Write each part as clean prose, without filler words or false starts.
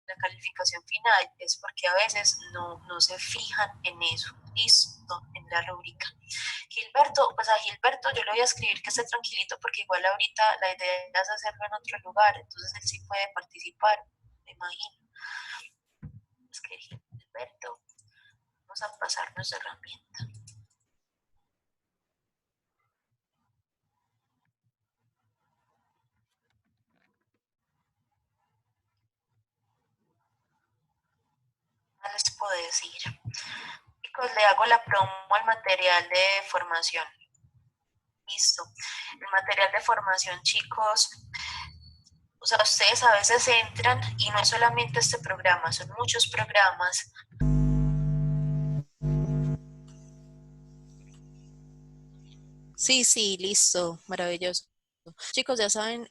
la calificación final es porque a veces no se fijan en eso. Listo, en la rúbrica. Gilberto, pues a Gilberto yo le voy a escribir que esté tranquilito porque igual ahorita la idea es hacerlo en otro lugar, entonces él sí puede participar, me imagino. Es que Gilberto, vamos a pasarnos de herramienta. ¿Qué les puedo decir? Chicos, le hago la promo al material de formación. Listo. El material de formación, chicos, o sea, ustedes a veces entran y no es solamente este programa, son muchos programas. Sí, sí, listo, maravilloso. Chicos, ya saben,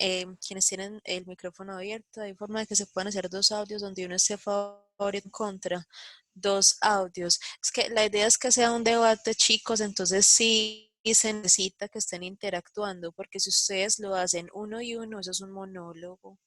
quienes tienen el micrófono abierto, hay forma de que se puedan hacer dos audios donde uno esté a favor y en contra. Dos audios. Es que la idea es que sea un debate, chicos, entonces sí se necesita que estén interactuando, porque si ustedes lo hacen uno y uno, eso es un monólogo.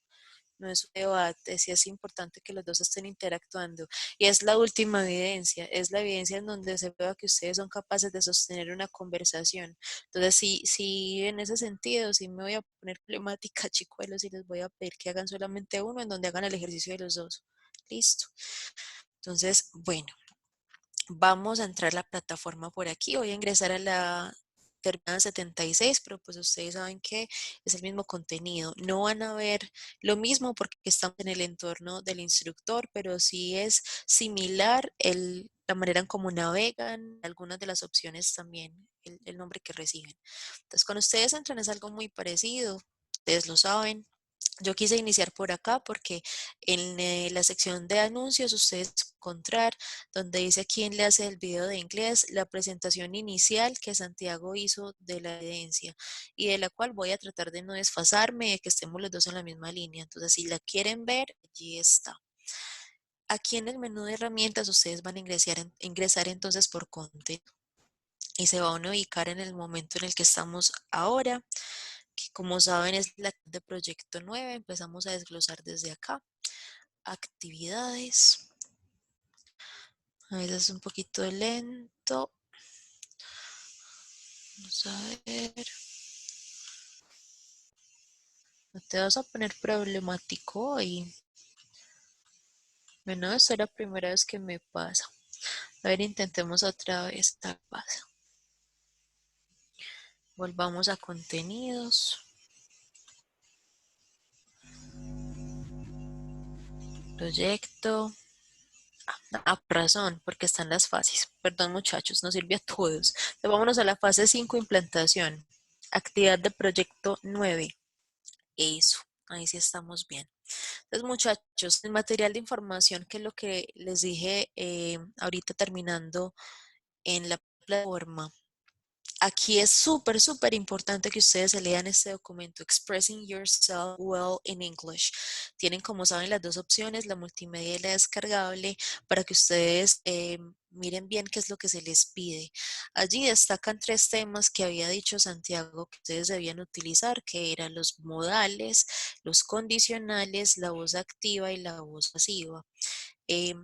No es un debate, sí es importante que los dos estén interactuando. Y es la última evidencia, es la evidencia en donde se vea que ustedes son capaces de sostener una conversación. Entonces, sí, en ese sentido, sí me voy a poner problemática, chicuelos, y les voy a pedir que hagan solamente uno en donde hagan el ejercicio de los dos. Listo. Entonces, bueno, vamos a entrar a la plataforma por aquí. Voy a ingresar a la terminal 76, pero pues ustedes saben que es el mismo contenido. No van a ver lo mismo porque estamos en el entorno del instructor, pero sí es similar la manera en cómo navegan, algunas de las opciones también, el nombre que reciben. Entonces, cuando ustedes entran es algo muy parecido, ustedes lo saben. Yo quise iniciar por acá porque en la sección de anuncios ustedes van a encontrar donde dice quién le hace el video de inglés, la presentación inicial que Santiago hizo de la evidencia y de la cual voy a tratar de no desfasarme, de que estemos los dos en la misma línea. Entonces, si la quieren ver, allí está. Aquí en el menú de herramientas ustedes van a ingresar entonces por contenido y se van a ubicar en el momento en el que estamos ahora, que como saben es la de proyecto 9. Empezamos a desglosar desde acá. Actividades. A veces es un poquito lento. Vamos a ver. No te vas a poner problemático hoy. Bueno, esta es la primera vez que me pasa. A ver, intentemos otra vez. Tal pasa. Volvamos a contenidos. Proyecto. Razón, porque están las fases. Perdón, muchachos, nos sirve a todos. Entonces, vámonos a la fase 5, implantación. Actividad de proyecto 9. Eso, ahí sí estamos bien. Entonces, muchachos, el material de información, que es lo que les dije ahorita terminando en la plataforma. Aquí es súper, súper importante que ustedes se lean este documento, Expressing Yourself Well in English. Tienen, como saben, las dos opciones, la multimedia y la descargable, para que ustedes miren bien qué es lo que se les pide. Allí destacan tres temas que había dicho Santiago que ustedes debían utilizar, que eran los modales, los condicionales, la voz activa y la voz pasiva.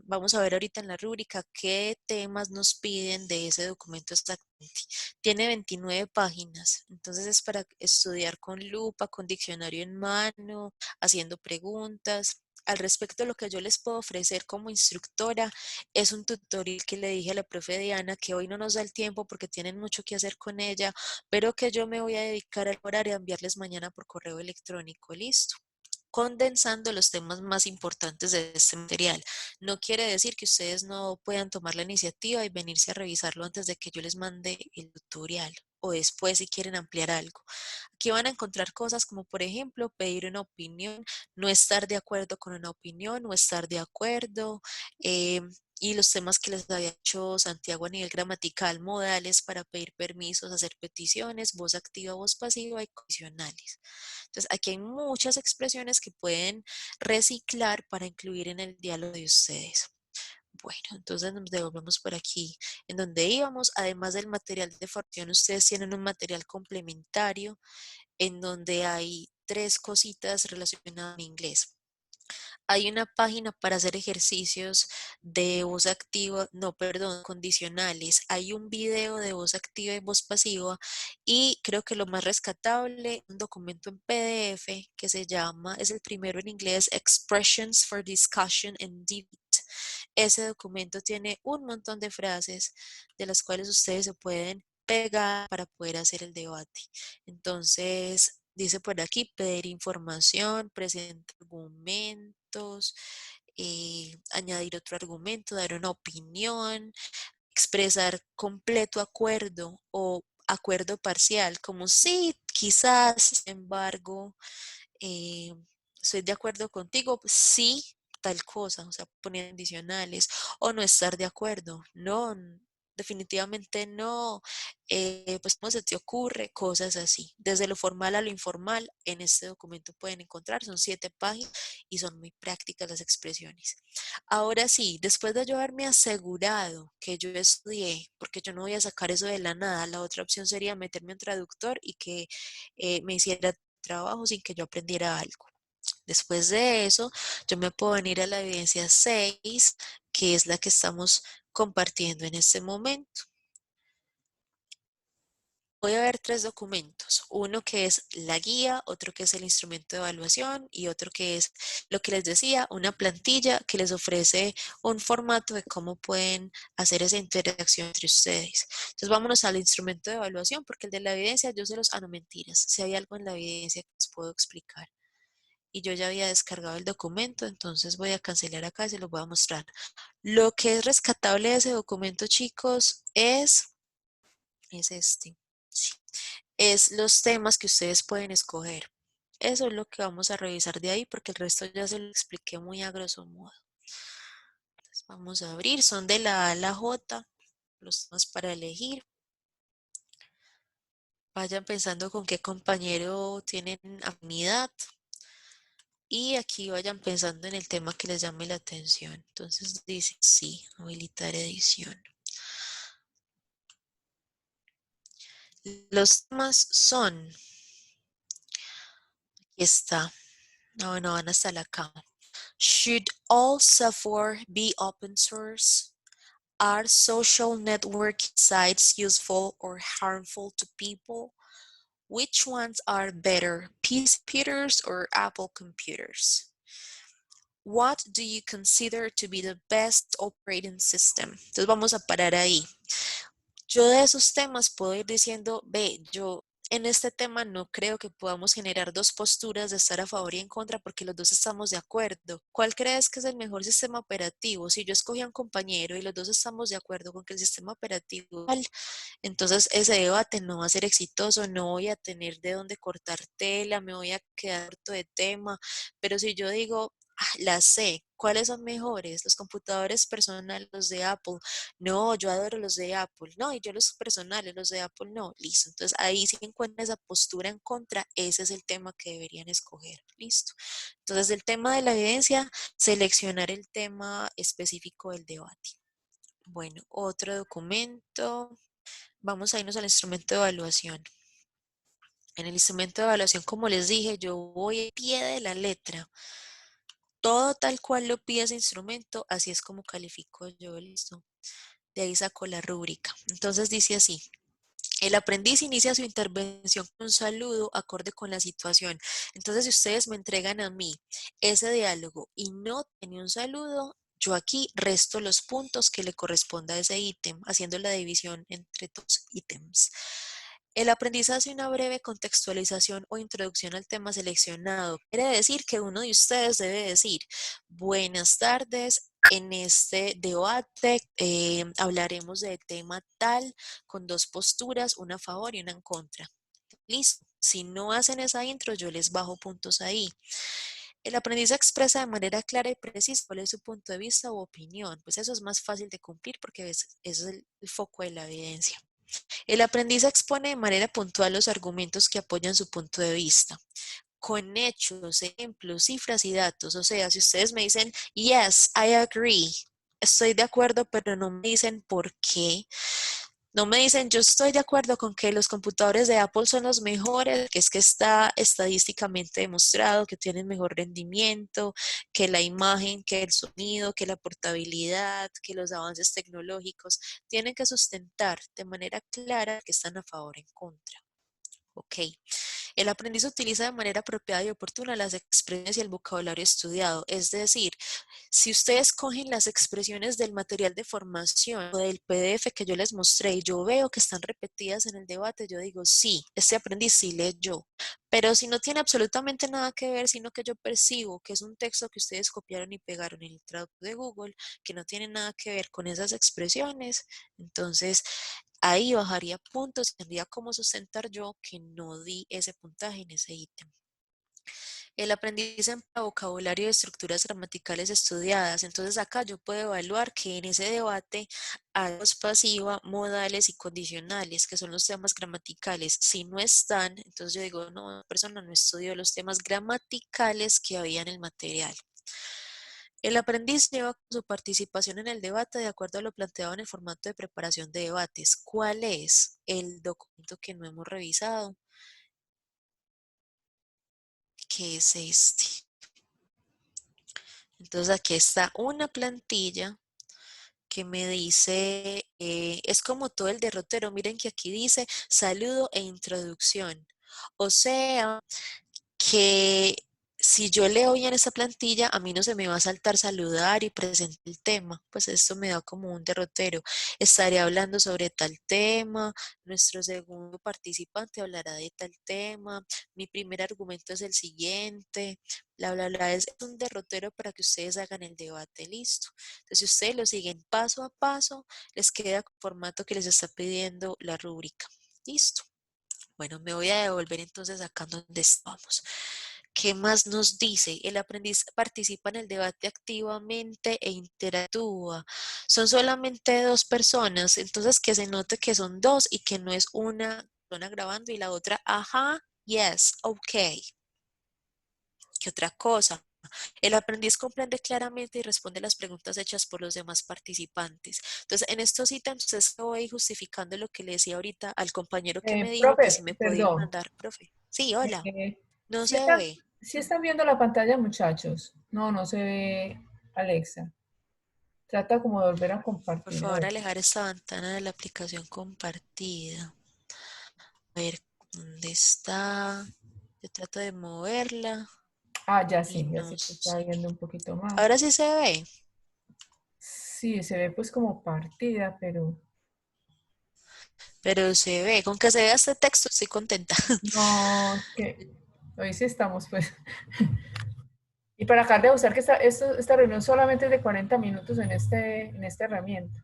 Vamos a ver ahorita en la rúbrica qué temas nos piden de ese documento exactamente. Tiene 29 páginas, entonces es para estudiar con lupa, con diccionario en mano, haciendo preguntas. Al respecto, lo que yo les puedo ofrecer como instructora es un tutorial que le dije a la profe Diana que hoy no nos da el tiempo porque tienen mucho que hacer con ella, pero que yo me voy a dedicar al horario a enviarles mañana por correo electrónico. Listo, condensando los temas más importantes de este material. No quiere decir que ustedes no puedan tomar la iniciativa y venirse a revisarlo antes de que yo les mande el tutorial o después si quieren ampliar algo. Aquí van a encontrar cosas como, por ejemplo, pedir una opinión, no estar de acuerdo con una opinión, no estar de acuerdo, eh, y los temas que les había hecho Santiago a nivel gramatical, modales para pedir permisos, hacer peticiones, voz activa, voz pasiva y condicionales. Entonces, aquí hay muchas expresiones que pueden reciclar para incluir en el diálogo de ustedes. Bueno, entonces nos devolvemos por aquí en donde íbamos. Además del material de formación, ustedes tienen un material complementario en donde hay tres cositas relacionadas en inglés. Hay una página para hacer ejercicios de voz activa, no, perdón, condicionales. Hay un video de voz activa y voz pasiva y creo que lo más rescatable, un documento en PDF que se llama, es el primero en inglés, Expressions for Discussion and Debate. Ese documento tiene un montón de frases de las cuales ustedes se pueden pegar para poder hacer el debate. Entonces, dice por aquí, pedir información, presentar argumentos, añadir otro argumento, dar una opinión, expresar completo acuerdo o acuerdo parcial, como sí, quizás, sin embargo, eh, estoy de acuerdo contigo, sí, tal cosa, o sea, poner adicionales, o no estar de acuerdo, no, definitivamente no, pues cómo se te ocurre, cosas así. Desde lo formal a lo informal, en este documento pueden encontrar, son 7 páginas y son muy prácticas las expresiones. Ahora sí, después de yo haberme asegurado que yo estudié, porque yo no voy a sacar eso de la nada, la otra opción sería meterme un traductor y que me hiciera trabajo sin que yo aprendiera algo. Después de eso, yo me puedo venir a la evidencia 6, que es la que estamos compartiendo en este momento. Voy a ver 3 documentos, uno que es la guía, otro que es el instrumento de evaluación y otro que es lo que les decía, una plantilla que les ofrece un formato de cómo pueden hacer esa interacción entre ustedes. Entonces vámonos al instrumento de evaluación porque el de la evidencia yo se los, no mentiras, si hay algo en la evidencia que les puedo explicar. Y yo ya había descargado el documento, entonces voy a cancelar acá y se los voy a mostrar. Lo que es rescatable de ese documento, chicos, es este. Sí. Es los temas que ustedes pueden escoger. Eso es lo que vamos a revisar de ahí porque el resto ya se lo expliqué muy a grosso modo. Entonces vamos a abrir, son de la A a la J, los temas para elegir. Vayan pensando con qué compañero tienen afinidad. Y aquí vayan pensando en el tema que les llame la atención. Entonces dice, sí, habilitar edición. Los temas son, aquí está, no van hasta la cama. Should all software be open source? Are social networking sites useful or harmful to people? Which ones are better, PC computers or Apple computers? What do you consider to be the best operating system? Entonces vamos a parar ahí. Yo de esos temas puedo ir diciendo, ve, yo en este tema no creo que podamos generar 2 posturas de estar a favor y en contra porque los dos estamos de acuerdo. ¿Cuál crees que es el mejor sistema operativo? Si yo escogí a un compañero y los dos estamos de acuerdo con que el sistema operativo es, entonces ese debate no va a ser exitoso, no voy a tener de dónde cortar tela, me voy a quedar harto de tema, pero si yo digo, la sé, ¿cuáles son mejores? Los computadores personales, los de Apple. No, yo adoro los de Apple. No, y yo los personales, los de Apple no. Listo. Entonces ahí si encuentran esa postura en contra, ese es el tema que deberían escoger. Listo. Entonces el tema de la evidencia, seleccionar el tema específico del debate. Bueno, otro documento. Vamos a irnos al instrumento de evaluación. En el instrumento de evaluación, como les dije, yo voy a pie de la letra. Todo tal cual lo pide ese instrumento, así es como califico yo, listo. De ahí saco la rúbrica. Entonces dice así. El aprendiz inicia su intervención con un saludo acorde con la situación. Entonces, si ustedes me entregan a mí ese diálogo y no tiene un saludo, yo aquí resto los puntos que le corresponda a ese ítem, haciendo la división entre 2 ítems. El aprendiz hace una breve contextualización o introducción al tema seleccionado. Quiere decir que uno de ustedes debe decir, buenas tardes, en este debate hablaremos del tema tal con 2 posturas, una a favor y una en contra. Listo. Si no hacen esa intro, yo les bajo puntos ahí. El aprendiz expresa de manera clara y precisa cuál es su punto de vista u opinión. Pues eso es más fácil de cumplir porque eso es el foco de la evidencia. El aprendiz expone de manera puntual los argumentos que apoyan su punto de vista, con hechos, ejemplos, cifras y datos. O sea, si ustedes me dicen, yes, I agree, estoy de acuerdo, pero no me dicen por qué, No me dicen, yo estoy de acuerdo con que los computadores de Apple son los mejores, que es que está estadísticamente demostrado que tienen mejor rendimiento, que la imagen, que el sonido, que la portabilidad, que los avances tecnológicos tienen que sustentar de manera clara que están a favor o en contra. Ok. El aprendiz utiliza de manera apropiada y oportuna las expresiones y el vocabulario estudiado. Es decir, si ustedes cogen las expresiones del material de formación o del PDF que yo les mostré y yo veo que están repetidas en el debate, yo digo, sí, este aprendiz sí leyó. Pero si no tiene absolutamente nada que ver, sino que yo percibo que es un texto que ustedes copiaron y pegaron en el traductor de Google, que no tiene nada que ver con esas expresiones, entonces ahí bajaría puntos y tendría como sustentar yo que no di ese puntaje en ese ítem. El aprendiz emplean vocabulario y estructuras gramaticales estudiadas. Entonces acá yo puedo evaluar que en ese debate hay voz pasiva, modales y condicionales, que son los temas gramaticales. Si no están, entonces yo digo, no, la persona no estudió los temas gramaticales que había en el material. El aprendiz lleva su participación en el debate de acuerdo a lo planteado en el formato de preparación de debates. ¿Cuál es el documento que no hemos revisado? Que es este. Entonces aquí está una plantilla que me dice, es como todo el derrotero, miren que aquí dice saludo e introducción. O sea, que si yo leo bien esa plantilla, a mí no se me va a saltar saludar y presentar el tema, pues esto me da como un derrotero. Estaré hablando sobre tal tema, nuestro segundo participante hablará de tal tema, mi primer argumento es el siguiente, bla, bla, bla, es un derrotero para que ustedes hagan el debate, listo. Entonces, si ustedes lo siguen paso a paso, les queda el formato que les está pidiendo la rúbrica. Listo. Bueno, me voy a devolver entonces acá donde estamos. ¿Qué más nos dice? El aprendiz participa en el debate activamente e interactúa. Son solamente dos personas, entonces que se note que son dos y que no es una persona grabando y la otra, ajá, yes, ok. ¿Qué otra cosa? El aprendiz comprende claramente y responde las preguntas hechas por los demás participantes. Entonces, en estos ítems estoy justificando lo que le decía ahorita al compañero que me dijo que si Profe, me podía perdón. mandar, profe. Sí, hola, no ¿Sí se están, ve. sí están viendo la pantalla, muchachos? No, no se ve, Alexa. Trata como de volver a Por compartir. A favor, ver. alejar esta ventana de la aplicación compartida. A ver, ¿dónde está? Yo trato de moverla Ah, y ya no sí se está sé. viendo un poquito más. Ahora sí se ve, Sí, se ve pues como partida, pero pero se ve. Con que se vea este texto estoy contenta. no, es que hoy sí estamos pues. Y para acabar de usar que esta reunión solamente es de 40 minutos en esta herramienta.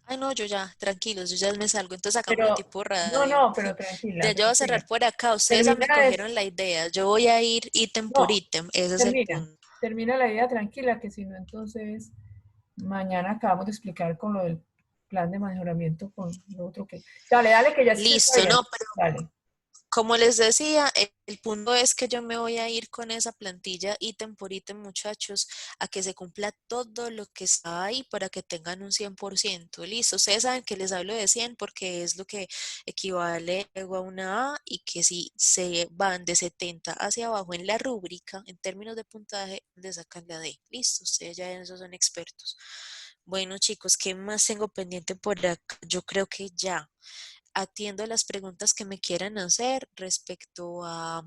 Ay, no, yo ya, tranquilos, yo ya me salgo. Entonces hagámoslo Pero, tipo no, radio. no, pero tranquila, Ya yo voy a tranquila. cerrar por acá. Ustedes ya me Termina, cogieron la idea. Yo voy a ir ítem por no, ítem. Ese es el termina. punto. Termina la idea tranquila, que si no, entonces mañana acabamos de explicar con lo del plan de mejoramiento, con lo otro que. Dale, dale, que ya sí se está Listo, viendo. no, Dale. como les decía, el punto es que yo me voy a ir con esa plantilla ítem por ítem, muchachos, a que se cumpla todo lo que está ahí para que tengan un 100%. Listo, ustedes saben que les hablo de 100 porque es lo que equivale luego a una A y que si se van de 70 hacia abajo en la rúbrica, en términos de puntaje, le sacan la D. Listo, ustedes ya en eso son expertos. Bueno, chicos, ¿qué más tengo pendiente por acá? Yo creo que ya atiendo las preguntas que me quieran hacer respecto a,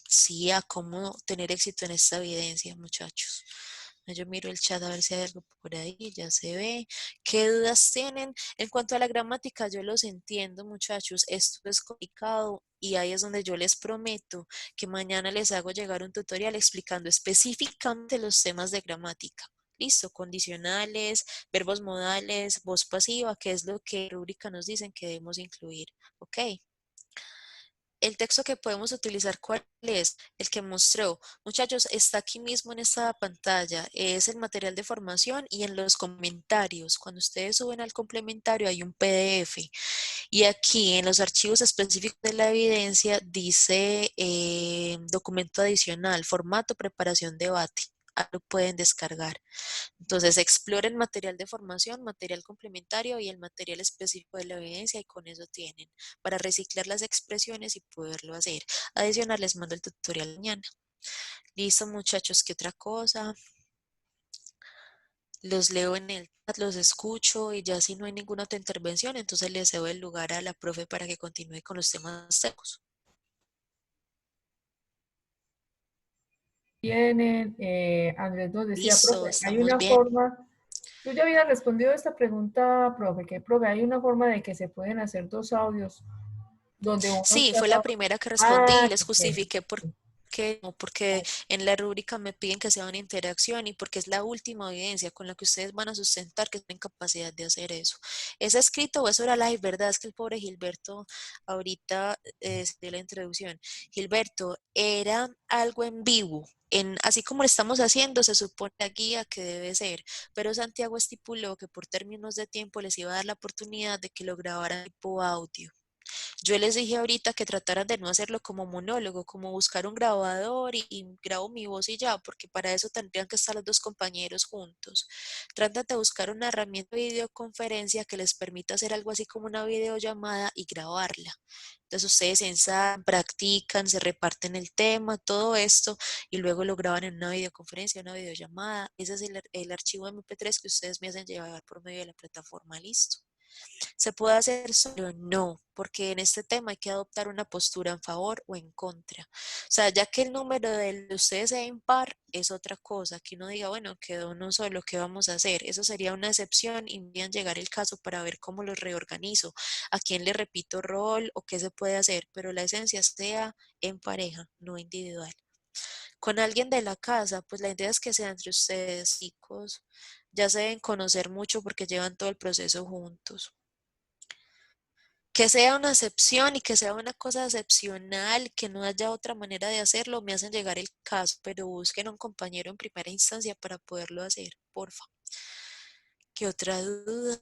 sí, a cómo tener éxito en esta evidencia, muchachos. Yo miro el chat a ver si hay algo por ahí, ya se ve. ¿Qué dudas tienen? En cuanto a la gramática, yo los entiendo, muchachos. Esto es complicado y ahí es donde yo les prometo que mañana les hago llegar un tutorial explicando específicamente los temas de gramática. Listo, condicionales, verbos modales, voz pasiva, que es lo que rúbrica nos dicen que debemos incluir. ¿Ok? El texto que podemos utilizar, ¿cuál es? El que mostró. Muchachos, está aquí mismo en esta pantalla. Es el material de formación y en los comentarios. Cuando ustedes suben al complementario hay un PDF. Y aquí en los archivos específicos de la evidencia dice documento adicional, formato, preparación, debate. lo pueden descargar. Entonces, exploren material de formación, material complementario y el material específico de la evidencia y con eso tienen para reciclar las expresiones y poderlo hacer. Adicional, les mando el tutorial mañana. Listo, muchachos, ¿qué otra cosa? Los leo en el chat, los escucho y ya si no hay ninguna otra intervención, entonces le cedo el lugar a la profe para que continúe con los temas secos. Tienen, Andrés nos decía, Listo, profe, hay estamos una bien. forma, tú ya habías respondido a esta pregunta, profe, que profe, hay una forma de que se pueden hacer dos audios donde uno Sí, está... fue la primera que respondí y Ah, les qué chévere. justifiqué por qué, no, porque en la rúbrica me piden que sea una interacción y porque es la última evidencia con la que ustedes van a sustentar que tienen capacidad de hacer eso. ¿Es escrito o eso era live? ¿Verdad? Es que el pobre Gilberto ahorita se dio la introducción. Gilberto, era algo en vivo. Así como lo estamos haciendo, se supone la guía que debe ser, pero Santiago estipuló que por términos de tiempo les iba a dar la oportunidad de que lo grabaran tipo audio. Yo les dije ahorita que trataran de no hacerlo como monólogo, como buscar un grabador y grabo mi voz y ya, porque para eso tendrían que estar los dos compañeros juntos. Tratan de buscar una herramienta de videoconferencia que les permita hacer algo así como una videollamada y grabarla. Entonces ustedes ensayan, practican, se reparten el tema, todo esto, y luego lo graban en una videoconferencia, una videollamada. Ese es el archivo MP3 que ustedes me hacen llevar por medio de la plataforma. Listo. ¿Se puede hacer solo? No, porque en este tema hay que adoptar una postura en favor o en contra. O sea, ya que el número de ustedes sea impar, es otra cosa. Que uno diga, bueno, quedó uno solo, ¿qué vamos a hacer? Eso sería una excepción y bien llegar el caso para ver cómo lo reorganizo, a quién le repito rol o qué se puede hacer, pero la esencia sea en pareja, no individual. Con alguien de la casa, pues la idea es que sea entre ustedes, chicos. Ya se deben conocer mucho porque llevan todo el proceso juntos. Que sea una excepción y que sea una cosa excepcional, que no haya otra manera de hacerlo, me hacen llegar el caso, pero busquen a un compañero en primera instancia para poderlo hacer, porfa. ¿Qué otra duda?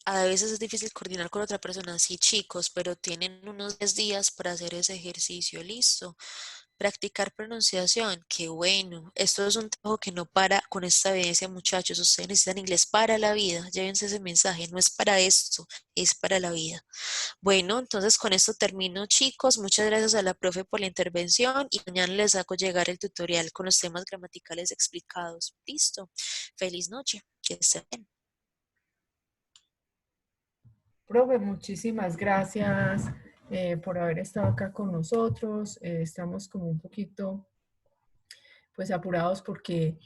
A veces es difícil coordinar con otra persona, sí, chicos, pero tienen unos 10 días para hacer ese ejercicio, listo. Practicar pronunciación, qué bueno. Esto es un trabajo que no para con esta evidencia, muchachos. Ustedes necesitan inglés para la vida. Llévense ese mensaje, no es para esto, es para la vida. Bueno, entonces con esto termino, chicos. Muchas gracias a la profe por la intervención y mañana les hago llegar el tutorial con los temas gramaticales explicados. Listo. Feliz noche. Que estén bien. Profe, muchísimas gracias por haber estado acá con nosotros. Estamos como un poquito pues apurados porque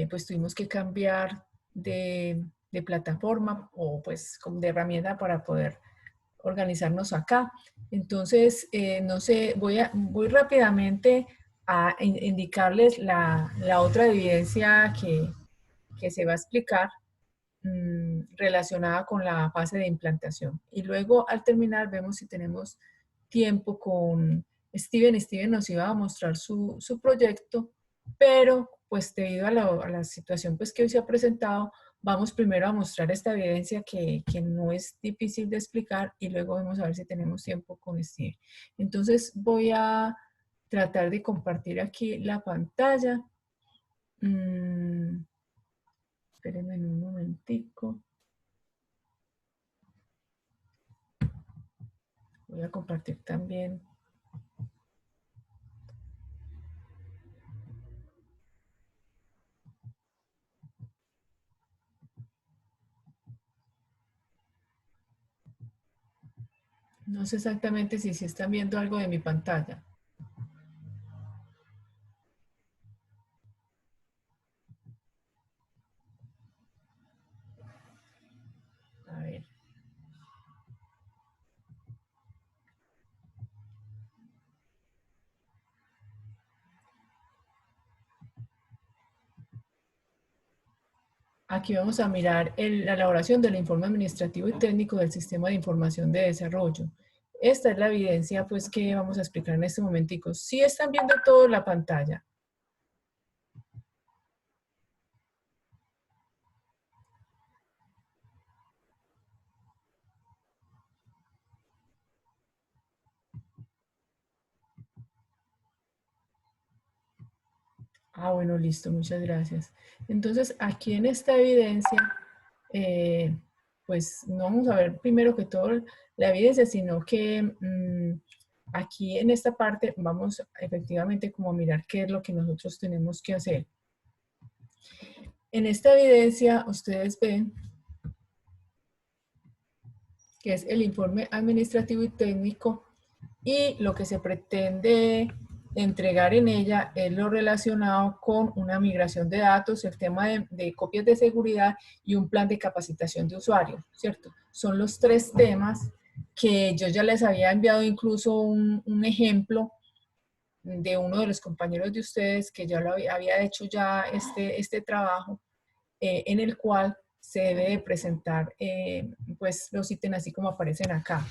pues tuvimos que cambiar de plataforma o pues como de herramienta para poder organizarnos acá. Entonces, no sé, voy rápidamente a indicarles la otra evidencia que se va a explicar relacionada con la fase de implantación. Y luego al terminar vemos si tenemos tiempo con Steven. Steven nos iba a mostrar su proyecto, pero pues debido a la situación pues que hoy se ha presentado, vamos primero a mostrar esta evidencia que no es difícil de explicar y luego vamos a ver si tenemos tiempo con Steven. Entonces voy a tratar de compartir aquí la pantalla. Espérenme un momentico. Voy a compartir también. No sé exactamente si están viendo algo de mi pantalla. A ver. Aquí vamos a mirar la elaboración del informe administrativo y técnico del Sistema de Información de Desarrollo. Esta es la evidencia pues que vamos a explicar en este momentico. Si están viendo toda la pantalla. Bueno, listo, muchas gracias. Entonces, aquí en esta evidencia, pues no vamos a ver primero que todo la evidencia, sino que aquí en esta parte vamos efectivamente como a mirar qué es lo que nosotros tenemos que hacer. En esta evidencia, ustedes ven que es el informe administrativo y técnico, y lo que se pretende entregar en ella es lo relacionado con una migración de datos, el tema de copias de seguridad y un plan de capacitación de usuarios, ¿cierto? Son los tres temas que yo ya les había enviado incluso un ejemplo de uno de los compañeros de ustedes que ya lo había hecho ya este trabajo, en el cual se debe de presentar pues los ítems así como aparecen acá.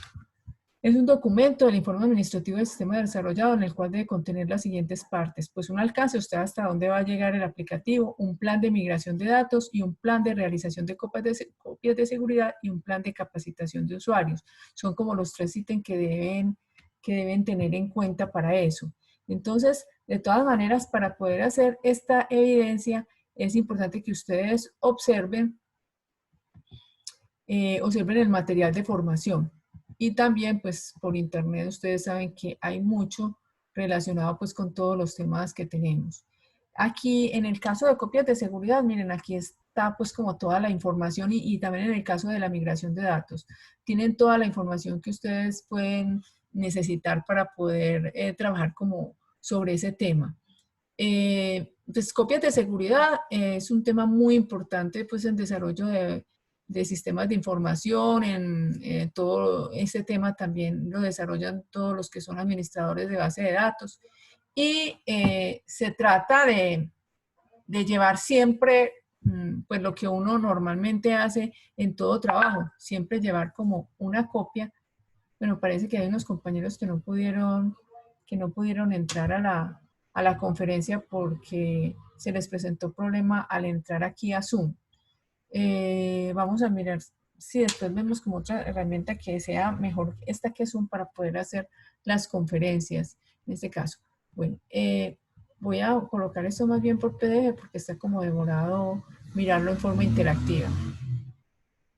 Es un documento del informe administrativo del sistema desarrollado en el cual debe contener las siguientes partes. Pues un alcance, usted hasta dónde va a llegar el aplicativo, un plan de migración de datos y un plan de realización de copias de seguridad y un plan de capacitación de usuarios. Son como los tres ítems que deben tener en cuenta para eso. Entonces, de todas maneras, para poder hacer esta evidencia, es importante que ustedes observen el material de formación. Y también, pues, por internet ustedes saben que hay mucho relacionado, pues, con todos los temas que tenemos. Aquí, en el caso de copias de seguridad, miren, aquí está, pues, como toda la información y también en el caso de la migración de datos. Tienen toda la información que ustedes pueden necesitar para poder trabajar como sobre ese tema. Pues copias de seguridad es un tema muy importante pues en desarrollo de sistemas de información, en todo este tema también lo desarrollan todos los que son administradores de base de datos. Y se trata de llevar siempre pues lo que uno normalmente hace en todo trabajo, siempre llevar como una copia. Bueno, parece que hay unos compañeros que no pudieron entrar a la conferencia porque se les presentó problema al entrar aquí a Zoom. Vamos a mirar si después vemos como otra herramienta que sea mejor esta que Zoom para poder hacer las conferencias, en este caso. Bueno, voy a colocar esto más bien por PDF porque está como demorado mirarlo en forma interactiva.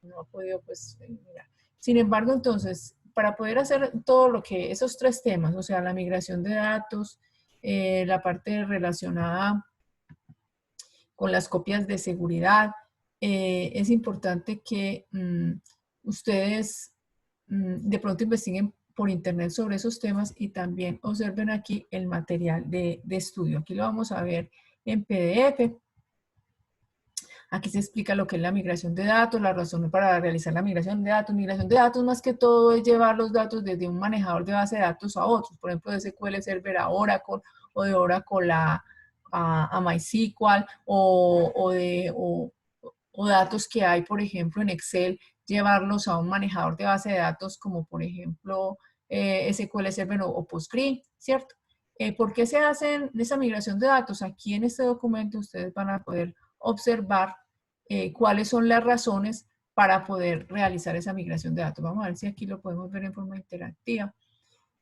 No ha podido pues mirar. Sin embargo, entonces, para poder hacer todo lo que, esos tres temas, o sea, la migración de datos, la parte relacionada con las copias de seguridad, es importante que ustedes de pronto investiguen por internet sobre esos temas y también observen aquí el material de estudio. Aquí lo vamos a ver en PDF. Aquí se explica lo que es la migración de datos, la razón para realizar la migración de datos. Migración de datos más que todo es llevar los datos desde un manejador de base de datos a otros, por ejemplo, de SQL Server a Oracle o de Oracle a MySQL o datos que hay, por ejemplo, en Excel, llevarlos a un manejador de base de datos como, por ejemplo, SQL Server o PostgreSQL, ¿cierto? ¿Por qué se hacen esa migración de datos? Aquí en este documento ustedes van a poder observar cuáles son las razones para poder realizar esa migración de datos. Vamos a ver si aquí lo podemos ver en forma interactiva.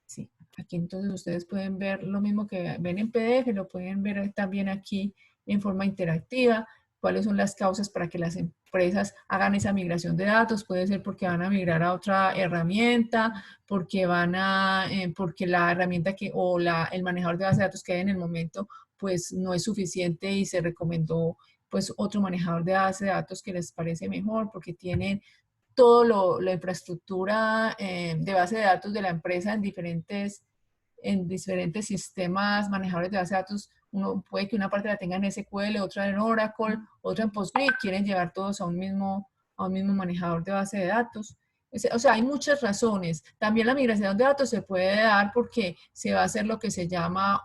Sí, aquí entonces ustedes pueden ver lo mismo que ven en PDF, lo pueden ver también aquí en forma interactiva. Cuáles son las causas para que las empresas hagan esa migración de datos. Puede ser porque van a migrar a otra herramienta, porque porque la herramienta el manejador de base de datos que hay en el momento pues no es suficiente y se recomendó pues otro manejador de base de datos que les parece mejor porque tienen toda la infraestructura de base de datos de la empresa en diferentes sistemas manejadores de base de datos. Uno puede que una parte la tenga en SQL, otra en Oracle, otra en PostgreSQL, quieren llevar todos a un mismo manejador de base de datos. O sea, hay muchas razones. También la migración de datos se puede dar porque se va a hacer lo que se llama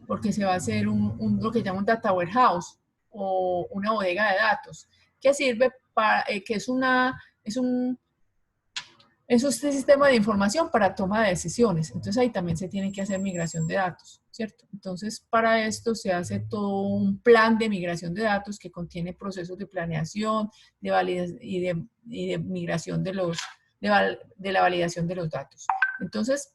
porque se va a hacer lo que llama un data warehouse o una bodega de datos que sirve para, que es un sistema de información para toma de decisiones. Entonces ahí también se tiene que hacer migración de datos, ¿cierto? Entonces para esto se hace todo un plan de migración de datos que contiene procesos de planeación de validación y de migración de la validación de los datos. Entonces,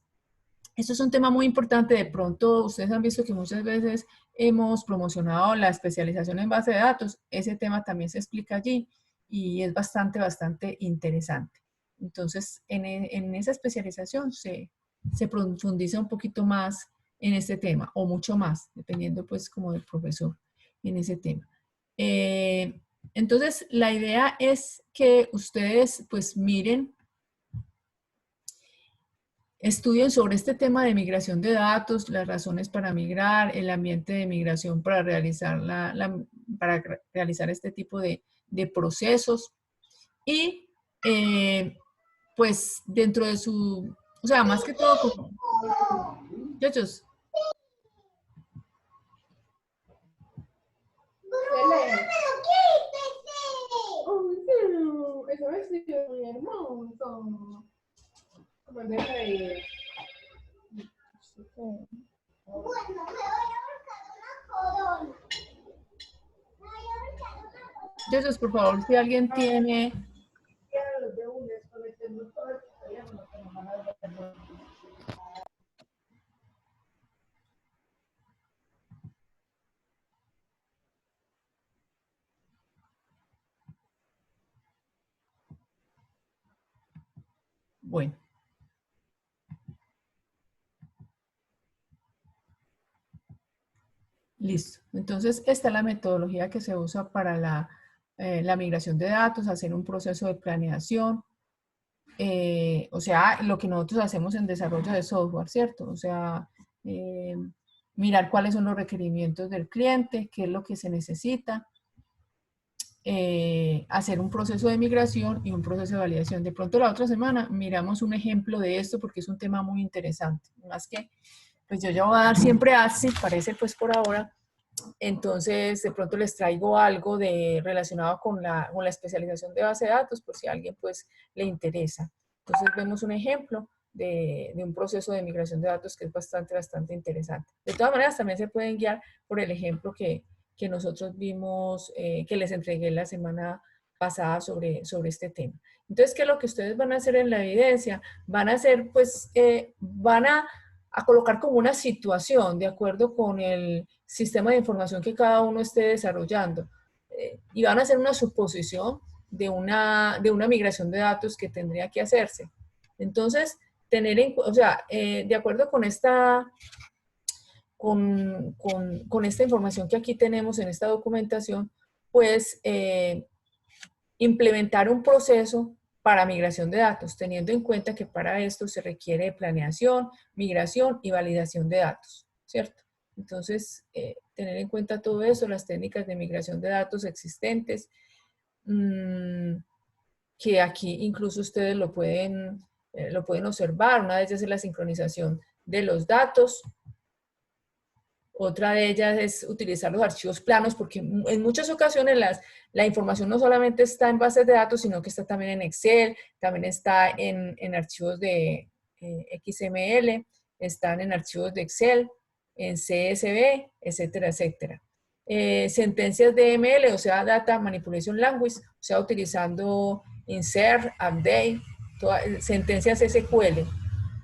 Esto es un tema muy importante. De pronto, ustedes han visto que muchas veces hemos promocionado la especialización en base de datos. Ese tema también se explica allí y es bastante interesante. Entonces, en esa especialización se profundiza un poquito más en este tema, o mucho más, dependiendo pues como del profesor en ese tema. Entonces, la idea es que ustedes pues miren, estudien sobre este tema de migración de datos, las razones para migrar, el ambiente de migración para realizar, para realizar este tipo de procesos y pues dentro de su, o sea, más que todo, muchachos, eso es muy hermoso. Como deja de... Bueno, me voy a buscar una corona. Entonces, por favor, si alguien tiene... Bueno. Listo. Entonces, esta es la metodología que se usa para la migración de datos, hacer un proceso de planeación, o sea, lo que nosotros hacemos en desarrollo de software, ¿cierto? O sea, mirar cuáles son los requerimientos del cliente, qué es lo que se necesita, hacer un proceso de migración y un proceso de validación. De pronto la otra semana miramos un ejemplo de esto porque es un tema muy interesante. Más que, pues yo ya voy a dar siempre ASI, parece pues por ahora. Entonces, de pronto les traigo algo relacionado con la especialización de base de datos, por si a alguien pues le interesa. Entonces, vemos un ejemplo de un proceso de migración de datos que es bastante interesante. De todas maneras, también se pueden guiar por el ejemplo que nosotros vimos, que les entregué la semana pasada sobre este tema. Entonces, ¿qué es lo que ustedes van a hacer en la evidencia? Van a hacer, pues, van a colocar como una situación de acuerdo con el sistema de información que cada uno esté desarrollando. Y van a hacer una suposición de una migración de datos que tendría que hacerse. Entonces, o sea, de acuerdo con esta, con esta información que aquí tenemos en esta documentación, pues implementar un proceso para migración de datos, teniendo en cuenta que para esto se requiere planeación, migración y validación de datos, ¿cierto? Entonces, tener en cuenta todo eso, las técnicas de migración de datos existentes, que aquí incluso ustedes lo pueden observar. Una de ellas es la sincronización de los datos. Otra de ellas es utilizar los archivos planos, porque en muchas ocasiones la información no solamente está en bases de datos, sino que está también en Excel, también está en archivos de XML, están en archivos de Excel, en CSV, etcétera, etcétera. Sentencias DML, o sea, Data Manipulation Language, o sea, utilizando insert, update, sentencias SQL.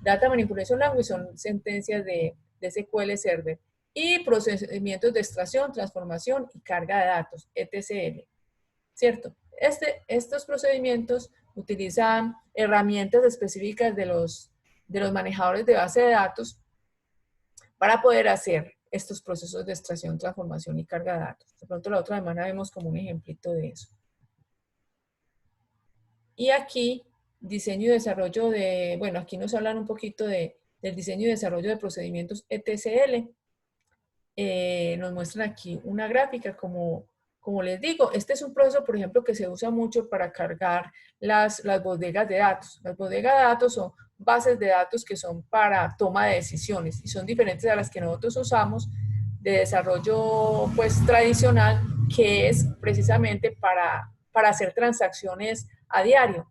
Data Manipulation Language son sentencias de SQL Server. Y procedimientos de extracción, transformación y carga de datos, ETCL, ¿cierto? Estos procedimientos utilizan herramientas específicas de los manejadores de base de datos para poder hacer estos procesos de extracción, transformación y carga de datos. De pronto la otra semana vemos como un ejemplito de eso. Y aquí, diseño y desarrollo de, bueno, aquí nos hablan un poquito del diseño y desarrollo de procedimientos ETCL. Nos muestran aquí una gráfica, como les digo, este es un proceso, por ejemplo, que se usa mucho para cargar las bodegas de datos. Las bodegas de datos son bases de datos que son para toma de decisiones y son diferentes a las que nosotros usamos de desarrollo pues tradicional, que es precisamente para hacer transacciones a diario.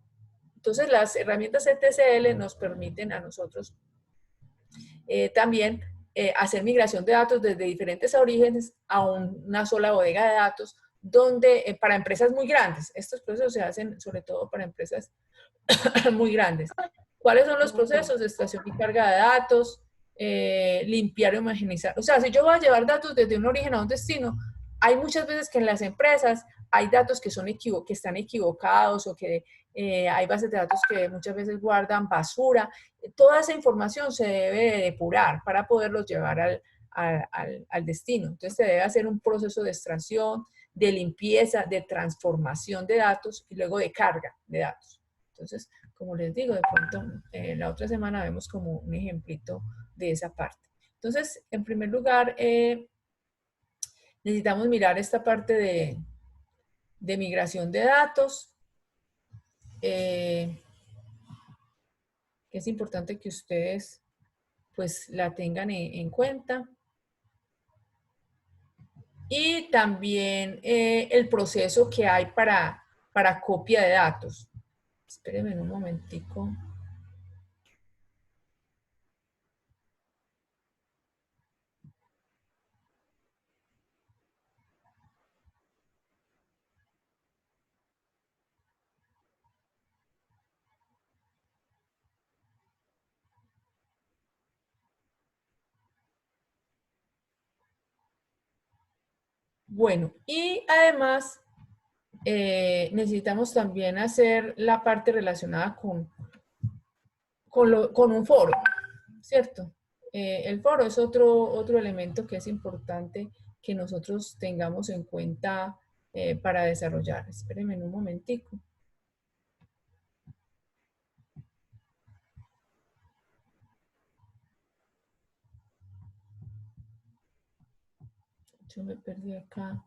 Entonces, las herramientas ETCL nos permiten a nosotros también hacer migración de datos desde diferentes orígenes a una sola bodega de datos, donde para empresas muy grandes, estos procesos se hacen sobre todo para empresas muy grandes. ¿Cuáles son los procesos de extracción y carga de datos? limpiar y homogeneizar. O sea, si yo voy a llevar datos desde un origen a un destino, hay muchas veces que en las empresas hay datos que, que están equivocados o que hay bases de datos que muchas veces guardan basura. Toda esa información se debe de depurar para poderlos llevar al destino. Entonces se debe hacer un proceso de extracción, de limpieza, de transformación de datos y luego de carga de datos. Entonces, como les digo, de pronto la otra semana vemos como un ejemplito de esa parte. Entonces, en primer lugar, necesitamos mirar esta parte de migración de datos, que es importante que ustedes pues la tengan en cuenta. Y también el proceso que hay para copia de datos. Espérenme un momentico. Bueno, y además necesitamos también hacer la parte relacionada con un foro, ¿cierto? El foro es otro elemento que es importante que nosotros tengamos en cuenta para desarrollar. Espérenme un momentico. Yo me perdí acá.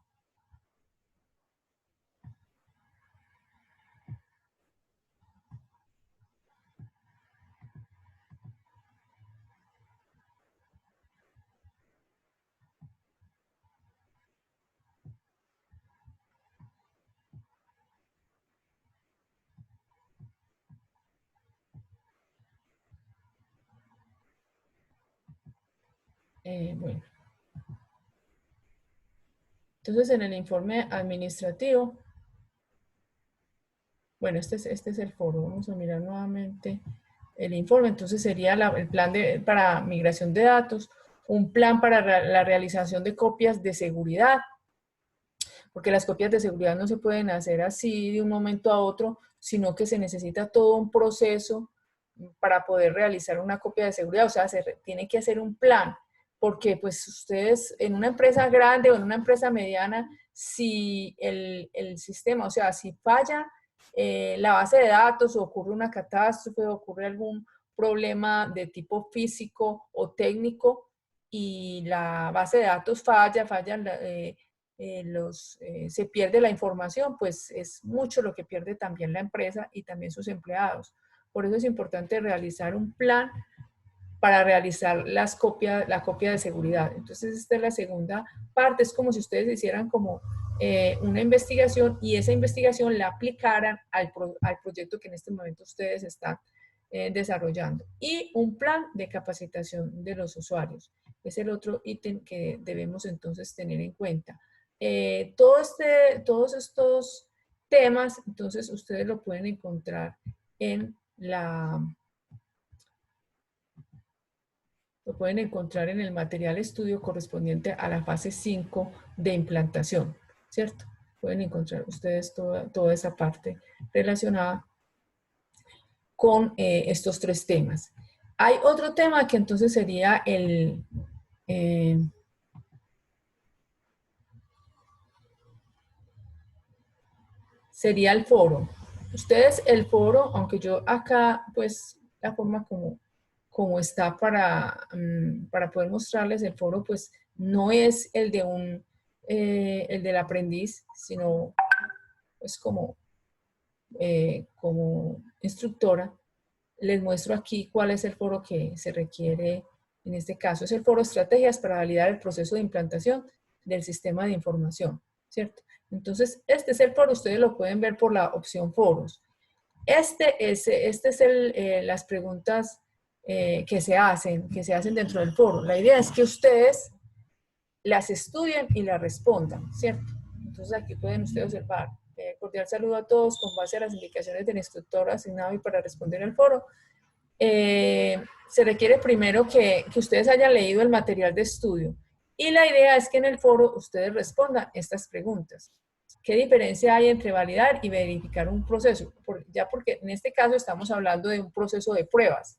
Bueno, entonces en el informe administrativo, bueno, este es el foro. Vamos a mirar nuevamente el informe. Entonces sería el plan para migración de datos, un plan para la realización de copias de seguridad, porque las copias de seguridad no se pueden hacer así de un momento a otro, sino que se necesita todo un proceso para poder realizar una copia de seguridad. O sea, se tiene que hacer un plan, porque pues ustedes en una empresa grande o en una empresa mediana, si el sistema, o sea, si falla la base de datos o ocurre una catástrofe o ocurre algún problema de tipo físico o técnico y la base de datos falla, se pierde la información, pues es mucho lo que pierde también la empresa y también sus empleados. Por eso es importante realizar un plan para realizar la copia de seguridad. Entonces, esta es la segunda parte. Es como si ustedes hicieran como una investigación y esa investigación la aplicaran al proyecto que en este momento ustedes están desarrollando. Y un plan de capacitación de los usuarios. Es el otro ítem que debemos entonces tener en cuenta. Todos estos temas, entonces ustedes lo pueden encontrar lo pueden encontrar en el material estudio correspondiente a la fase 5 de implantación, ¿cierto? Pueden encontrar ustedes toda esa parte relacionada con estos tres temas. Hay otro tema que entonces sería sería el foro. Ustedes el foro, aunque yo acá, pues, la forma como está para poder mostrarles el foro, pues, no es el el del aprendiz, sino, pues, como instructora, les muestro aquí cuál es el foro que se requiere en este caso. Es el foro Estrategias para validar el proceso de implantación del sistema de información, ¿cierto? Entonces, este es el foro, ustedes lo pueden ver por la opción foros. Este es las preguntas que se hacen dentro del foro. La idea es que ustedes las estudien y las respondan, ¿cierto? Entonces aquí pueden ustedes observar. Cordial saludo a todos con base a las indicaciones del instructor asignado y para responder al foro. se requiere primero que ustedes hayan leído el material de estudio. Y la idea es que en el foro ustedes respondan estas preguntas. ¿Qué diferencia hay entre validar y verificar un proceso? Ya porque en este caso estamos hablando de un proceso de pruebas.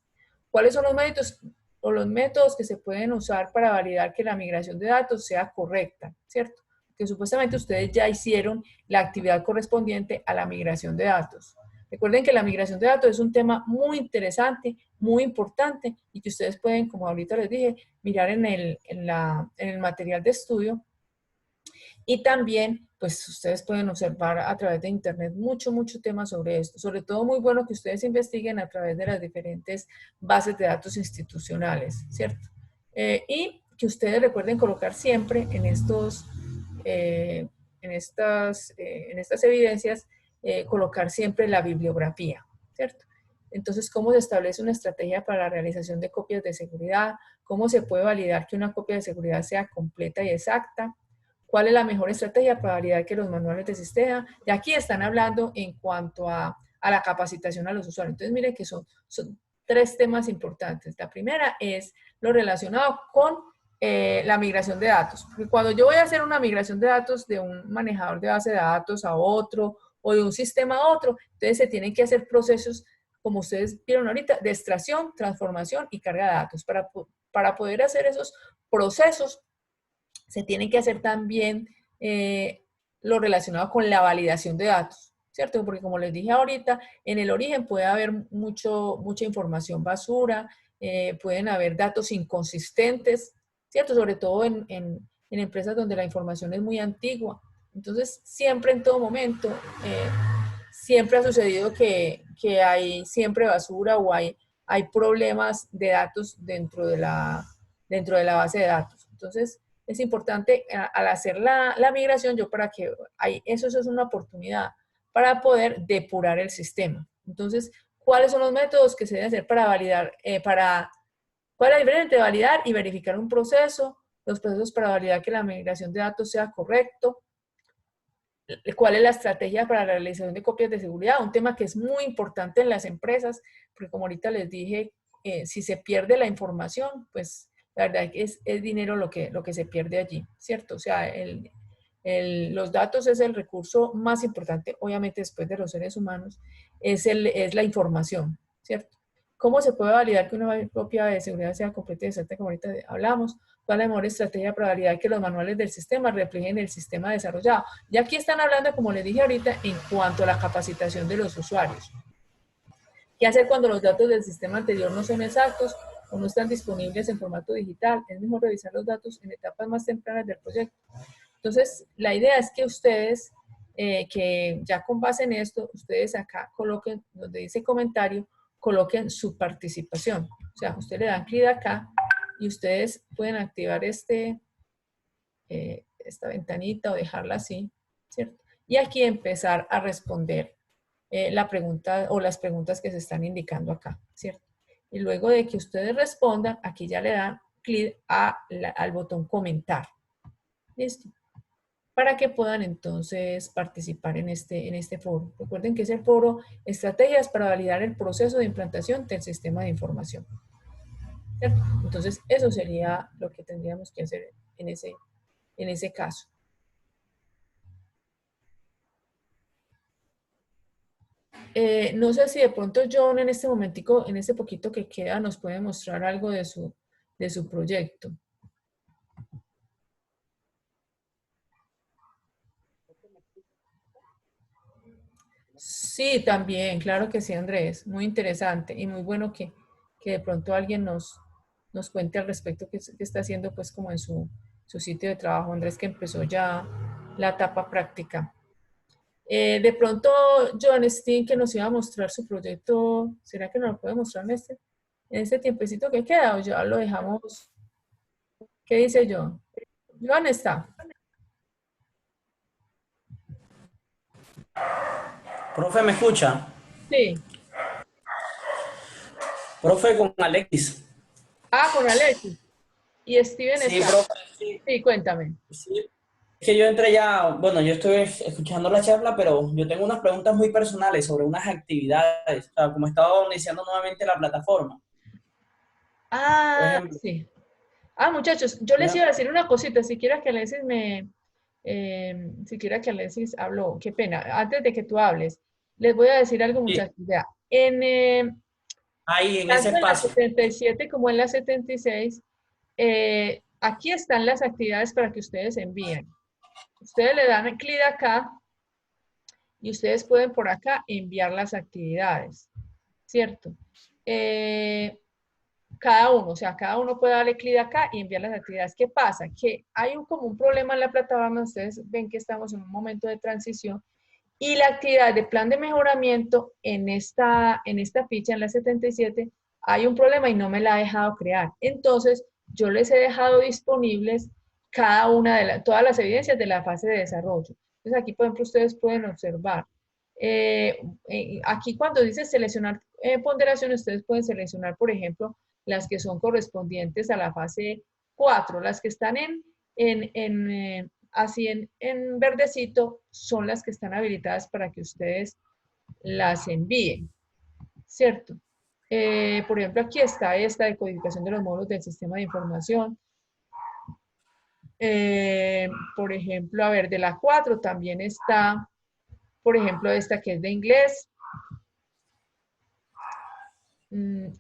¿Cuáles son los métodos o los métodos que se pueden usar para validar que la migración de datos sea correcta, ¿cierto? Que supuestamente ustedes ya hicieron la actividad correspondiente a la migración de datos. Recuerden que la migración de datos es un tema muy interesante, muy importante y que ustedes pueden, como ahorita les dije, mirar en el material de estudio. Y también, pues ustedes pueden observar a través de internet mucho tema sobre esto. Sobre todo muy bueno que ustedes investiguen a través de las diferentes bases de datos institucionales, ¿cierto? Y que ustedes recuerden colocar siempre en estas evidencias, colocar siempre la bibliografía, ¿cierto? Entonces, ¿cómo se establece una estrategia para la realización de copias de seguridad? ¿Cómo se puede validar que una copia de seguridad sea completa y exacta? ¿Cuál es la mejor estrategia para validar que los manuales de sistema? Y aquí están hablando en cuanto a la capacitación a los usuarios. Entonces, miren que son 3 temas importantes. La primera es lo relacionado con la migración de datos. Porque cuando yo voy a hacer una migración de datos de un manejador de base de datos a otro o de un sistema a otro, entonces se tienen que hacer procesos, como ustedes vieron ahorita, de extracción, transformación y carga de datos. Para poder hacer esos procesos, se tiene que hacer también lo relacionado con la validación de datos, ¿cierto? Porque como les dije ahorita, en el origen puede haber mucha información basura, pueden haber datos inconsistentes, ¿cierto? Sobre todo en empresas donde la información es muy antigua. Entonces, siempre en todo momento, siempre ha sucedido que hay siempre basura o hay problemas de datos dentro de la base de datos. Entonces, es importante al hacer la migración, eso es una oportunidad para poder depurar el sistema. Entonces, ¿cuáles son los métodos que se deben hacer para validar, cuál es la diferencia entre validar y verificar un proceso? Los procesos para validar que la migración de datos sea correcto. ¿Cuál es la estrategia para la realización de copias de seguridad? Un tema que es muy importante en las empresas, porque como ahorita les dije, si se pierde la información, pues la verdad es dinero lo que se pierde allí, ¿cierto? O sea, los datos es el recurso más importante, obviamente después de los seres humanos, es la información, ¿cierto? ¿Cómo se puede validar que una copia de seguridad sea completa y exacta, como ahorita hablamos? ¿Cuál es la mejor estrategia para validar que los manuales del sistema reflejen el sistema desarrollado? Y aquí están hablando, como les dije ahorita, en cuanto a la capacitación de los usuarios. ¿Qué hacer cuando los datos del sistema anterior no son exactos o no están disponibles en formato digital? Es mejor revisar los datos en etapas más tempranas del proyecto. Entonces, la idea es que ustedes, que ya con base en esto, ustedes acá coloquen, donde dice comentario, coloquen su participación. O sea, ustedes le dan clic acá y ustedes pueden activar esta ventanita o dejarla así, ¿cierto? Y aquí empezar a responder la pregunta o las preguntas que se están indicando acá, ¿cierto? Y luego de que ustedes respondan, aquí ya le dan clic al botón comentar. ¿Listo? Para que puedan entonces participar en este foro. Recuerden que es el foro Estrategias para validar el proceso de implantación del sistema de información. ¿Cierto? Entonces, eso sería lo que tendríamos que hacer en ese caso. No sé si de pronto John en este momentico, en este poquito que queda, nos puede mostrar algo de su proyecto. Sí, también, claro que sí, Andrés. Muy interesante y muy bueno que de pronto alguien nos cuente al respecto qué está haciendo pues como en su sitio de trabajo. Andrés que empezó ya la etapa práctica. De pronto, John Steen, que nos iba a mostrar su proyecto, ¿será que nos lo puede mostrar en este tiempecito que queda o ya lo dejamos? ¿Qué dice John? John está. Profe, ¿me escucha? Sí. Profe, con Alexis. Ah, con Alexis. Y Steven Sí, está. profe, sí. Sí, cuéntame. Sí. que yo entré ya, bueno, yo estoy escuchando la charla, pero yo tengo unas preguntas muy personales sobre unas actividades, o sea, como he estado iniciando nuevamente la plataforma. Por Ah, ejemplo, sí. Ah, muchachos, yo les iba ¿ya? a decir una cosita, si quiera que Alexis habló, qué pena, antes de que tú hables, les voy a decir algo, Sí, muchachos, ya, ahí en ese tanto en la espacio. 77 como en la 76, aquí están las actividades para que ustedes envíen. Ustedes le dan clic acá y ustedes pueden por acá enviar las actividades, ¿cierto? Eh, cada uno, o sea, cada uno puede darle clic acá y enviar las actividades. ¿Qué pasa? Que hay como un problema en la plataforma, ustedes ven que estamos en un momento de transición y la actividad de plan de mejoramiento en esta ficha, en la 77, hay un problema y no me la ha dejado crear. Entonces, yo les he dejado disponibles cada una todas las evidencias de la fase de desarrollo. Entonces, aquí, por ejemplo, ustedes pueden observar. Aquí cuando dice seleccionar ponderación, ustedes pueden seleccionar, por ejemplo, las que son correspondientes a la fase 4, las que están así en verdecito son las que están habilitadas para que ustedes las envíen, ¿cierto? Por ejemplo, aquí está esta de codificación de los módulos del sistema de información. Por ejemplo, a ver, de la 4 también está, por ejemplo, esta que es de inglés.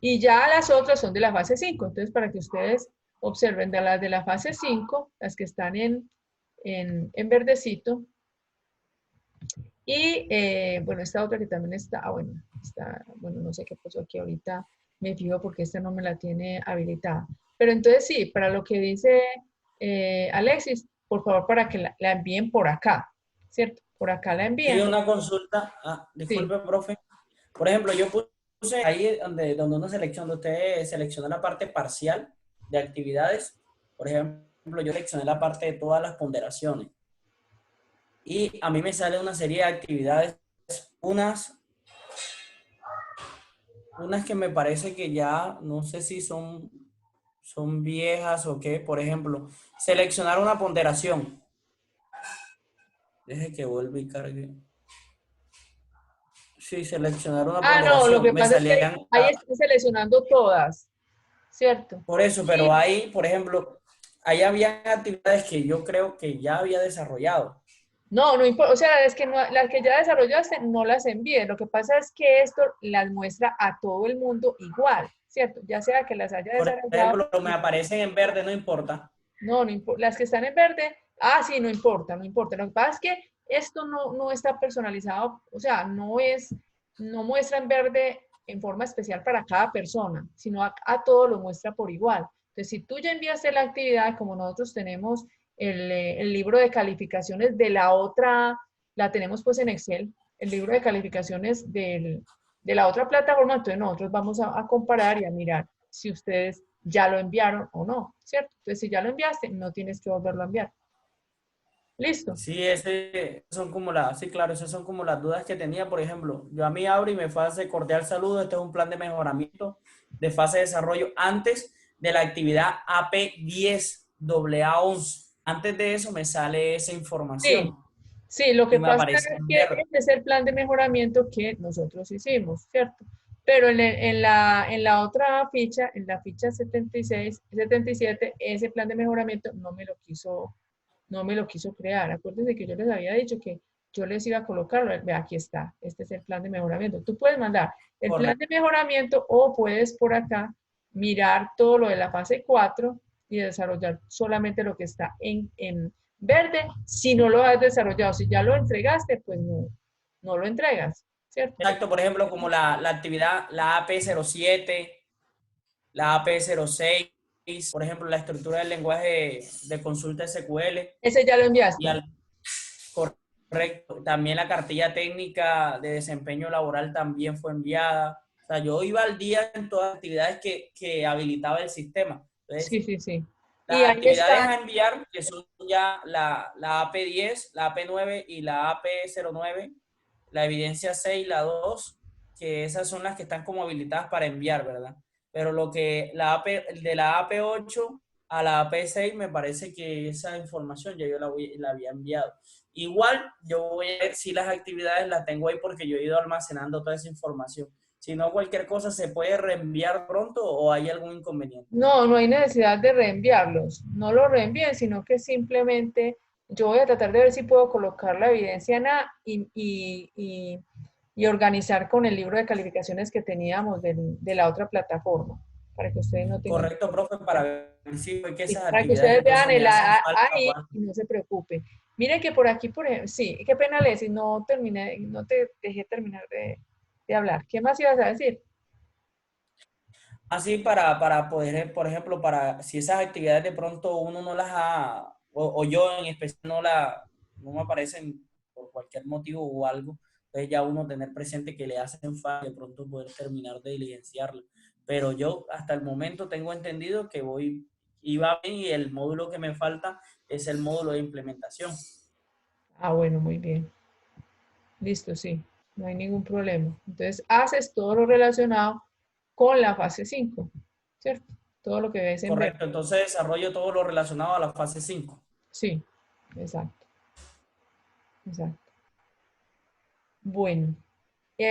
Y ya las otras son de la fase 5. Entonces, para que ustedes observen de las de la fase 5, las que están en verdecito. Y bueno, esta otra que también está, bueno, no sé qué pasó aquí ahorita, me fijo porque esta no me la tiene habilitada. Pero entonces sí, para lo que dice Alexis, por favor, para que la envíen por acá, ¿cierto? Por acá la Sí, envían. una consulta. Sí, Disculpe, profe. Por ejemplo, yo puse ahí donde uno selecciona, usted selecciona la parte parcial de actividades. Por ejemplo, yo seleccioné la parte de todas las ponderaciones. Y a mí me sale una serie de actividades, unas, unas que me parece que ya, no sé si son viejas o qué. Por ejemplo, seleccionar una ponderación. Deje que vuelva y cargue. Sí, seleccionar una ah, no, lo ponderación. que Me pasa es que salían, ahí están seleccionando todas, ¿cierto? por eso, pero Y ahí, por ejemplo, ahí había actividades que yo creo que ya había desarrollado. no, no importa, o sea, es que las que ya desarrollaste no las envíen. Lo que pasa es que esto las muestra a todo el mundo igual, ¿cierto? Ya sea que las haya Por desarrollado. ejemplo, me aparecen en verde, no importa. No, no importa. Las que están en verde, sí, no importa, no importa. Lo que pasa es que esto no está personalizado, o sea, no muestra en verde en forma especial para cada persona, sino a todos lo muestra por igual. Entonces, si tú ya enviaste la actividad, como nosotros tenemos el libro de calificaciones de la otra, la tenemos pues en Excel, el libro de calificaciones de la otra plataforma, entonces nosotros vamos a comparar y a mirar si ustedes ya lo enviaron o no, ¿cierto? Entonces, si ya lo enviaste, no tienes que volverlo a enviar. ¿Listo? Sí, sí, claro, esas son como las dudas que tenía. Por ejemplo, yo a mí abro y me hace cordial saludo. Este es un plan de mejoramiento de fase de desarrollo antes de la actividad AP10 AA11. Antes de eso me sale esa Sí, información sí, lo y que me pasa aparece es en que verde. este es el plan de mejoramiento que nosotros hicimos, ¿cierto? Pero en la otra ficha, en la ficha 76, 77, ese plan de mejoramiento no me lo quiso crear. Acuérdense que yo les había dicho que yo les iba a colocar, ve, aquí está, este es el plan de mejoramiento. Tú puedes mandar el plan de Correcto. mejoramiento o puedes por acá mirar todo lo de la fase 4 y desarrollar solamente lo que está en verde. Si no lo has desarrollado, si ya lo entregaste, pues no lo entregas, ¿cierto? Exacto, por ejemplo, como la actividad, la AP07, la AP06, por ejemplo, la estructura del lenguaje de consulta SQL Ese ya lo y enviaste. al correcto, también la cartilla técnica de desempeño laboral también fue enviada. O sea, yo iba al día en todas las actividades que habilitaba el sistema. Entonces, Sí, sí, sí. Y las ahí actividades están. a enviar, que son ya la AP10, la AP9 y la AP09, la evidencia 6, la 2, que esas son las que están como habilitadas para enviar, ¿verdad? Pero lo que de la AP8 a la P6 me parece que esa información ya yo la había enviado. Igual yo voy a ver si las actividades las tengo ahí porque yo he ido almacenando toda esa información. Si no, cualquier cosa se puede reenviar pronto o hay algún inconveniente. No, no hay necesidad de reenviarlos. No los reenvíen, sino que simplemente yo voy a tratar de ver si puedo colocar la evidencia en A y organizar con el libro de calificaciones que teníamos de la otra plataforma, para que ustedes no tengan... Correcto, profe, para ver si fue que Sí, esas para que actividades ustedes entonces vean me el hacen falta. ahí y no se preocupen. Miren que por aquí, por ejemplo, sí, qué pena les, no terminé, no te dejé terminar de hablar. ¿Qué más ibas a decir? Así para poder, por ejemplo, para si esas actividades de pronto uno no las ha, o yo en especial no me aparecen por cualquier motivo o algo, entonces ya uno tener presente que le hacen falta de pronto poder terminar de diligenciarlo. Pero yo hasta el momento tengo entendido que iba bien y el módulo que me falta es el módulo de implementación. Ah, bueno, muy bien. Listo, sí, no hay ningún problema. Entonces, haces todo lo relacionado con la fase 5, ¿cierto? Todo lo que ves en verde. Correcto, entonces desarrollo todo lo relacionado a la fase 5. Sí, exacto, exacto. Bueno,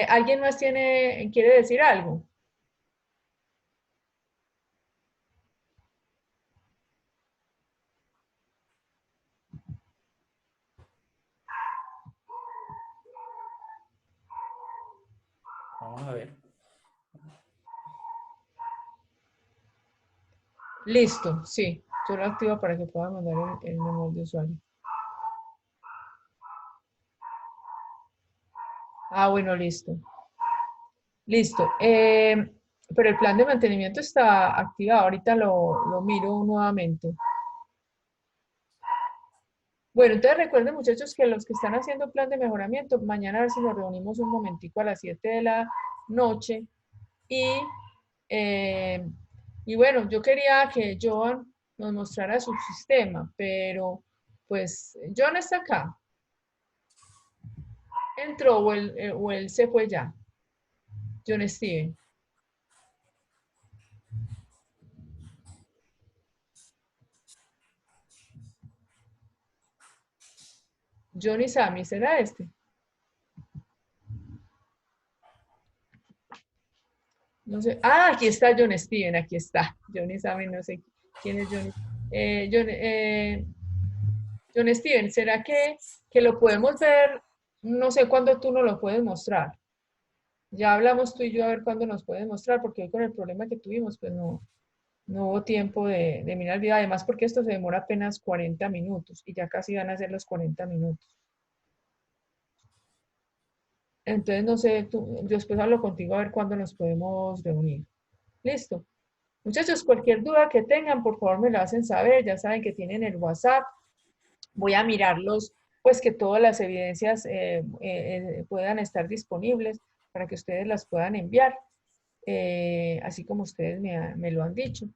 ¿alguien más quiere decir algo? Vamos a ver. Listo, sí. Yo lo activo para que pueda mandar el manual de usuario. Ah, bueno, listo. Listo. Pero el plan de mantenimiento está activado. Ahorita lo miro nuevamente. Bueno, entonces recuerden, muchachos, que los que están haciendo plan de mejoramiento, mañana a ver si nos reunimos un momentico a las 7 de la noche. Y, eh, y bueno, yo quería que Joan nos mostrara su sistema, pero pues Joan está acá. ¿Entró o él se fue ya? John Steven. Johnny Sammy, ¿será este? No sé. Ah, aquí está John Steven, aquí está. Johnny Sammy, no sé quién es Johnny. John Steven, ¿será que lo podemos ver? No sé cuándo tú nos lo puedes mostrar. Ya hablamos tú y yo a ver cuándo nos puedes mostrar, porque hoy con el problema que tuvimos, pues no hubo tiempo de mirar el video. Además, porque esto se demora apenas 40 minutos y ya casi van a ser los 40 minutos. Entonces, no sé, yo después hablo contigo a ver cuándo nos podemos reunir. Listo. Muchachos, cualquier duda que tengan, por favor me lo hacen saber. Ya saben que tienen el WhatsApp. Voy a mirarlos, pues que todas las evidencias puedan estar disponibles para que ustedes las puedan enviar, así como ustedes me lo han dicho.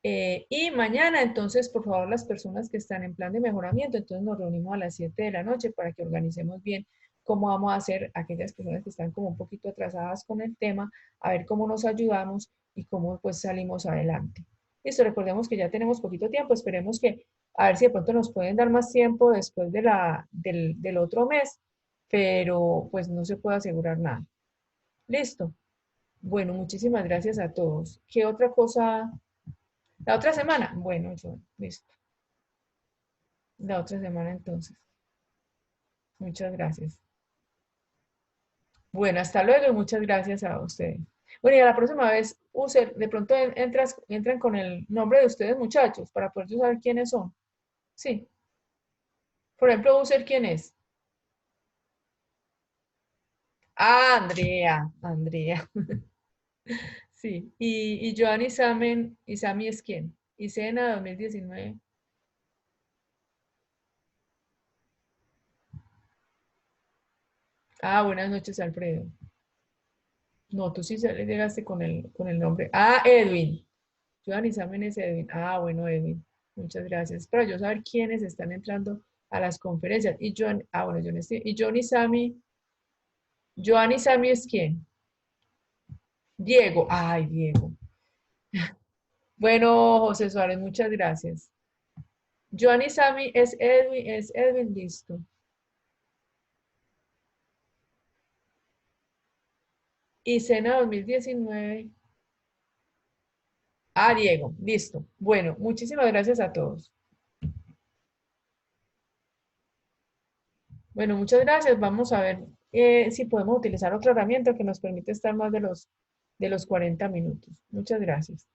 Y mañana, entonces, por favor, las personas que están en plan de mejoramiento, entonces nos reunimos a las 7 de la noche para que organicemos bien cómo vamos a hacer aquellas personas que están como un poquito atrasadas con el tema, a ver cómo nos ayudamos y cómo pues salimos adelante. Listo, recordemos que ya tenemos poquito tiempo, esperemos que, a ver si de pronto nos pueden dar más tiempo después del otro mes, pero pues no se puede asegurar nada. Listo. Bueno, muchísimas gracias a todos. ¿Qué otra cosa? La otra semana. Bueno, listo. La otra semana entonces. Muchas gracias. Bueno, hasta luego y muchas gracias a ustedes. Bueno, y a la próxima vez, de pronto entran con el nombre de ustedes, muchachos, para poder saber quiénes son. Sí. Por ejemplo, user, ¿quién es? Ah, Andrea, Andrea. Sí. Y Joan y Sami es quién? Isena 2019. Ah, buenas noches, Alfredo. No, tú sí llegaste con el nombre. Ah, Edwin. Joan Isamen es Edwin. Ah, bueno, Edwin. Muchas gracias. Para yo saber quiénes están entrando a las conferencias. Y John, bueno, John Steve. Y John Isami. Joan Isami es quién? Diego. Ay, Diego. Bueno, José Suárez, muchas gracias. Joan y Sammy es Edwin, listo. Y Cena 2019. Ah, Diego, listo. Bueno, muchísimas gracias a todos. Bueno, muchas gracias. Vamos a ver si podemos utilizar otra herramienta que nos permite estar más de los 40 minutos. Muchas gracias.